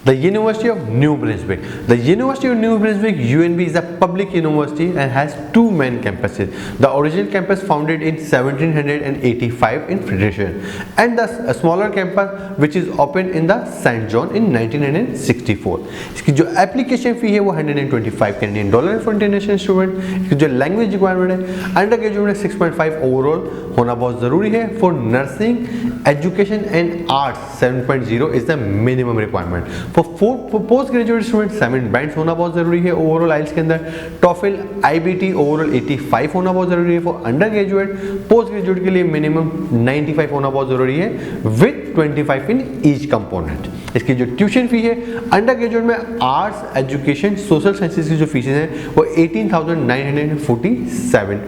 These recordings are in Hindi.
The University of New Brunswick. The University of New Brunswick (UNB) is a public university and has two main campuses. The original campus founded in 1785 in Fredericton, and the smaller campus which is opened in the St. John in 1964. इसकी जो application fee है वो $125 for international student. इसकी जो language requirement है undergraduate में 6.5 overall होना बहुत ज़रूरी है. For nursing, education and arts 7.0 is the minimum requirement. For post graduate student 7 bands होना बहुत जरूरी है ओवरऑल आइल्स के अंदर. टॉफिल IBT ओवरऑल 85 होना बहुत जरूरी है. For under graduate post graduate के लिए मिनिमम 95 होना बहुत जरूरी है विद 25 इन ईच कंपोनेंट. इसकी जो ट्यूशन फी है अंडर ग्रेजुएट में आर्ट्स एजुकेशन सोशल साइंसेज की जो फीसेज हैं वो $18,947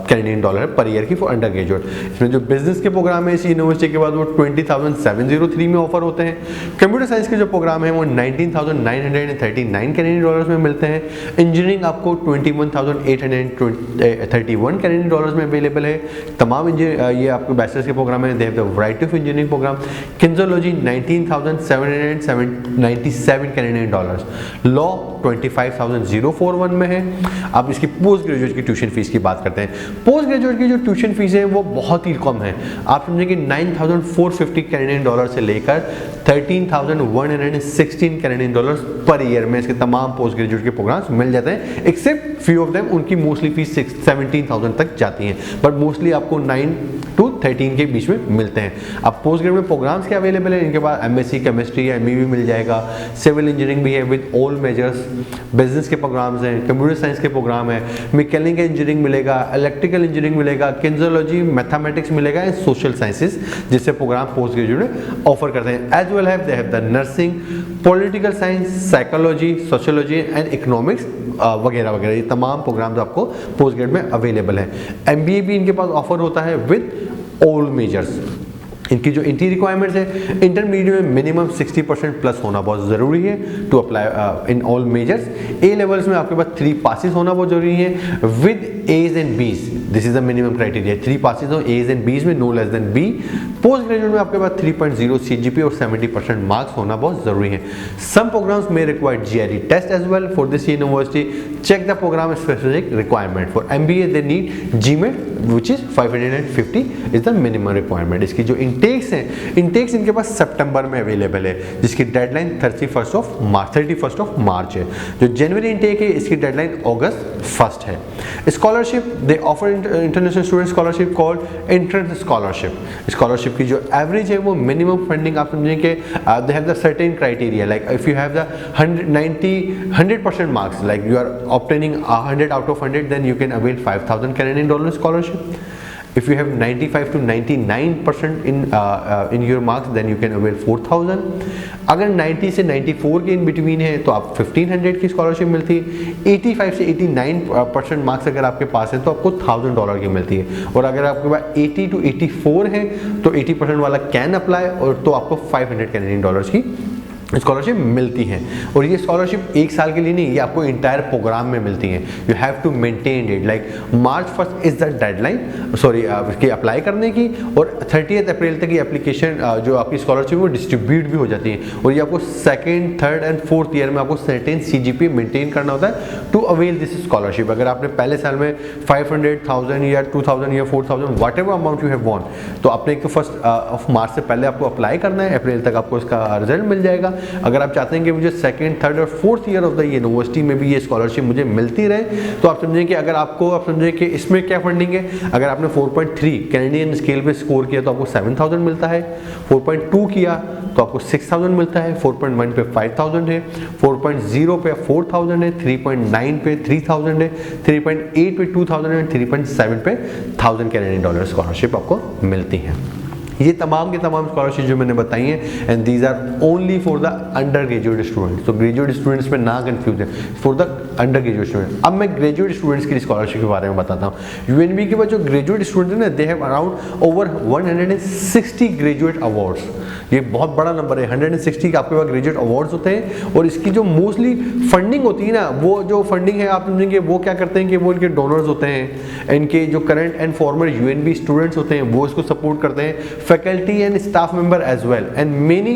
कैनेडियन डॉलर पर ईयर की फॉर अंडर ग्रेजुएट. इसमें जो बिजनेस के प्रोग्राम है इसी यूनिवर्सिटी के बाद वो 20,703 में ऑफर होते हैं. कंप्यूटर साइंस के जो प्रोग्राम है वो 19,939 कैनेडियन डॉलर्स में मिलते हैं. इंजीनियरिंग आपको 21,831 कैनेडियन डॉलर्स में अवेलेबल है. तमाम ये आपके बैचलर्स के प्रोग्राम है. They have the variety of engineering program. Kinesiology 19,797 Canadian dollars. Law 25,041 में है. अब इसकी पोस्ट ग्रेजुएट की ट्यूशन फीस की बात करते हैं. पोस्ट ग्रेजुएट की जो ट्यूशन फीस है वो बहुत ही कम है. आप समझें कि 9,450 कैनेडियन डॉलर से लेकर 13,116 कैनेडियन डॉलर्स पर ईयर में इसके तमाम पोस्ट ग्रेजुएट के प्रोग्राम्स मिल जाते हैं. एक्सेप्ट फ्यू ऑफ देम उनकी मोस्टली फीस 17,000 तक जाती हैं, बट मोस्टली आपको 9 to 13 के बीच में मिलते हैं. अब पोस्ट ग्रेजुएट में प्रोग्राम्स क्या अवेलेबल है इनके पास MSc केमिस्ट्री या ME भी मिल जाएगा. सिविल इंजीनियरिंग भी है विद ऑल मेजर्स. बिजनेस के प्रोग्राम्स हैं, कंप्यूटर साइंस के प्रोग्राम है, मैकेनिकल इंजीनियरिंग मिलेगा, इलेक्ट्रिकल इंजीनियरिंग मिलेगा, किन्जोलॉजी मैथमेटिक्स मिलेगा एंड सोशल साइंसेज जिससे प्रोग्राम पोस्ट ग्रेजुएट ऑफर करते हैं. As well have they have the nursing, political science, psychology, sociology and economics वगैरह वगैरह. ये तमाम प्रोग्राम्स आपको पोस्ट ग्रेड में अवेलेबल है. MBA भी इनके पास ऑफर होता है विद ऑल मेजर्स. इनकी जो इंट्री रिक्वायरमेंट्स है इंटरमीडिएट में मिनिमम 60% प्लस होना बहुत ज़रूरी है to apply in all majors. A levels में आपके पास 3 पासिस होना बहुत ज़रूरी है with A's and B's. This is the minimum criteria. 3 passes हो A's एंड B's में, no less than B. Post graduate में आपके पास 3.0 CGPA और 70% मार्क्स होना बहुत ज़रूरी है. सम प्रोग्राम्स में required GRE test as well for this university. Check the programme specific requirement. For MBA they need GMAT which is 550 is the minimum requirement. इसकी जो इंटेक्स हैं इंटेक्स इनके पास सितंबर में अवेलेबल है जिसकी डेडलाइन 31st ऑफ मार्च है. जो जनवरी इंटेक है इसकी डेडलाइन अगस्त 1 है. स्कॉलरशिप दे offer international student scholarship called entrance scholarship. Scholarship की जो एवरेज है वो मिनिमम फंडिंग आप समझें कि they have the certain criteria like if you have the 100% marks like you are obtaining 100 out of 100 then you can avail $5,000 Canadian dollar scholarship. If you have 95 to 99% in your marks then you can avail 4,000. अगर 90 से 94 के इन बिटवीन है तो आप 1,500 की स्कॉलरशिप मिलती है. 85 से 89% मार्क्स अगर आपके पास है तो आपको $1,000 की मिलती है. और अगर आपके पास 80 to 84 है तो 80% वाला कैन अप्लाई और तो आपको $500 कैनेडियन डॉलर्स की स्कॉलरशिप मिलती हैं. और ये स्कॉलरशिप 1 साल के लिए नहीं, ये आपको इंटायर प्रोग्राम में मिलती हैं. You have to maintain it like March 1 is the deadline इसकी अप्लाई करने की और 30 अप्रैल तक ये एप्लीकेशन जो आपकी स्कॉलरशिप वो डिस्ट्रीब्यूट भी हो जाती है. और ये आपको 2nd, 3rd and 4th year में आपको सर्टेन CGPA मेंटेन करना होता है टू अवेल दिस स्कॉलरशिप. अगर आपने पहले साल में 500,000 या 2,000 या 4,000 what ever amount you have von तो आपने 1 मार्च से पहले आपको अप्लाई करना है. अप्रैल तक आपको इसका रिजल्ट मिल जाएगा. अगर आप चाहते हैं कि मुझे 2nd, 3rd और 4th year of the university में भी ये स्कॉलरशिप मुझे मिलती रहे तो आप समझें कि अगर आपको आप समझें कि इसमें क्या फंडिंग है. अगर आपने 4.3 कैनेडियन स्केल पे स्कोर किया तो आपको 7,000 मिलता है. 4.2 किया तो आपको 6,000 मिलता है. 4.1 पे 5,000 है. 4.0 पे 4,000 है. 3.9 पे 3,000 है. 3.8 पे 2,000 है. 3.7 पे 1,000 कैनेडियन डॉलर स्कॉलरशिप आपको मिलती है. ये तमाम के तमाम स्कॉलरशिप जो मैंने बताई हैं and these are only for the undergraduate students. तो ग्रेजुएट स्टूडेंट्स में ना कंफ्यूज है, for the undergraduate student. अब मैं ग्रेजुएट स्टूडेंट्स की स्कॉलरशिप के बारे में बताता हूँ. UNB के बाद जो ग्रेजुएट स्टूडेंट है ना they have around over 160 graduate awards. ये बहुत बड़ा नंबर है. 160 के आपके पास ग्रेजुएट अवार्ड्स होते हैं. और इसकी जो मोस्टली फंडिंग होती है ना वो जो फंडिंग है आप समझेंगे वो क्या करते हैं कि वो इनके डोनर्स होते हैं. इनके जो current and former UNB students होते हैं वो इसको सपोर्ट करते हैं. Faculty and staff member as well and many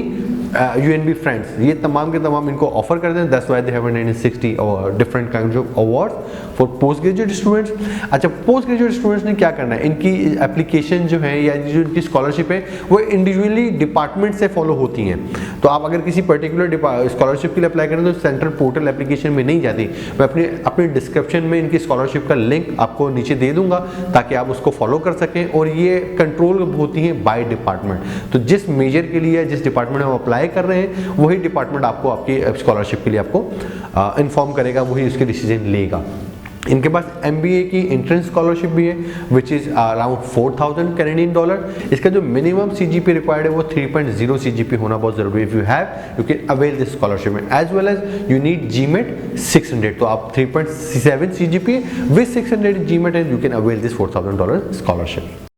UNB friends, ये तमाम के तमाम इनको ऑफर करते हैं। That's why they have 160 different kinds of awards for post graduate students. अच्छा, पोस्ट ग्रेजुएट स्टूडेंट्स ने क्या करना है, इनकी एप्लीकेशन जो है या जो इनकी स्कॉलरशिप है वो इंडिविजुअली डिपार्टमेंट से फॉलो होती हैं। तो आप अगर किसी पर्टिकुलर स्कॉलरशिप के लिए अप्लाई करें तो सेंट्रल पोर्टल एप्लीकेशन में नहीं जाती। मैं अपने डिस्क्रिप्शन में इनकी स्कॉलरशिप का लिंक आपको नीचे दे दूंगा ताकि आप उसको फॉलो कर सकें। और ये कंट्रोल होती है बाय डिपार्टमेंट, तो जिस मेजर के लिए जिस डिपार्टमेंट में आप अप्लाई कर रहे हैं वही डिपार्टमेंट आपको आपकी स्कॉलरशिप के लिए आपको इन्फॉर्म करेगा, वही उसके डिसीजन लेगा। इनके पास MBA की एंट्रेंस स्कॉलरशिप भी है which is around 4000 Canadian dollar. इसका जो मिनिमम CGP रिक्वायर्ड है वो 3.0 CGP होना बहुत जरूरी है। If you have you can avail this scholarship as well as you need GMAT 600, तो आप 3.7 CGP with 600 GMAT and you can avail this $4000 scholarship.